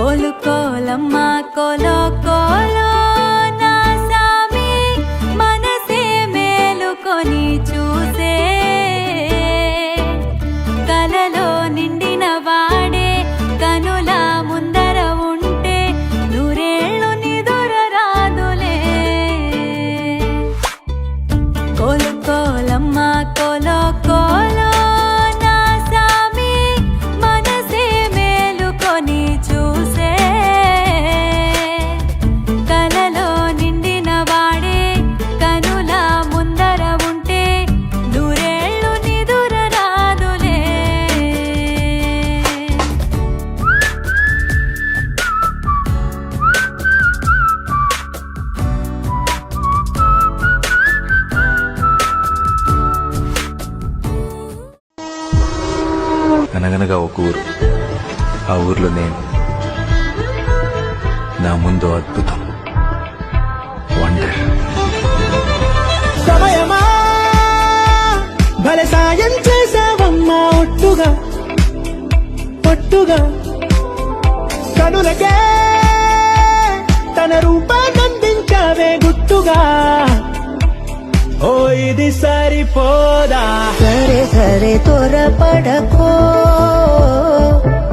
కోలు కోలమ్మ కోలో కోలో నా సామి మనసే మేలుకొని చూసే కలలో నిండిన వాడే కనుల ముందర ఉంటే నూరేళ్ళు నిదుర రాదులే కోలు కోలమ్మ కోలో కోలో నా సామి మనసే మేలుకొని చూసే కలలో నిండిన వాడే కనుల ముందర ఉంటే నూరేళ్ళు నిదుర రాదులే అనగనగా ఒక ఊరు. ఆ ఊర్లో నేను, నా ముందు అద్భుతం, వండర్. సమయమా భలే సాయం చేసావమ్మా ఒట్టుగా ఒట్టుగా కనులకే తన రూపాన్నందించావే గుట్టుగా. ఓ ఇది సరిపోదా? సరే సరే త్వరపడకో,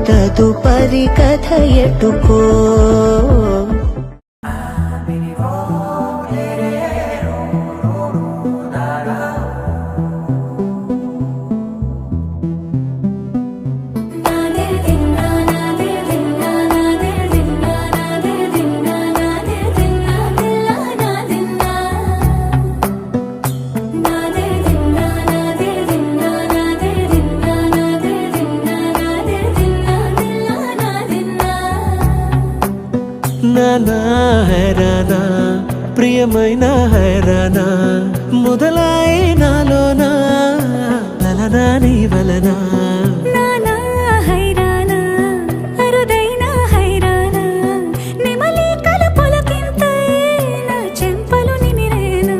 తదుపరి కథ ఎటుకో. నానా హైరానా ప్రియమైన హైరానా మొదలాయి నాలోనా లలనా నీ వలనా. నానా హైరానా అరుదైన హైరానా నెమలి కలుపులకింతై నా చెంపలు నిమిరేనా.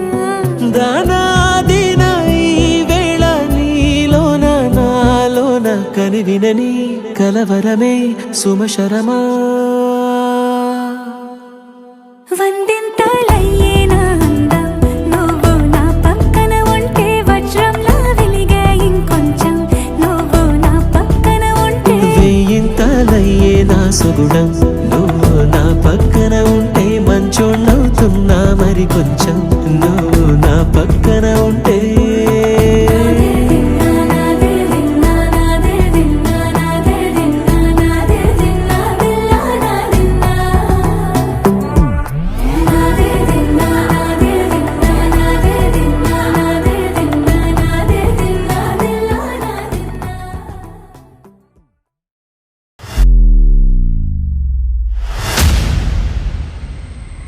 దానాదిన ఈ వేళ నీలోన నాలోన కనివినని కలవరమే సుమశరమా. వందింతలయ్యేనా అందం నువ్వు నా పక్కన ఉంటే వజ్రంలా వెలిగే ఇంకొంచెం నువ్వు నా పక్కన ఉంటే. వెయ్యింతలయ్యే నా సుగుణం నువ్వు నా పక్కన ఉంటే మంచోళ్ళవుతున్నా మరి కొంచెం.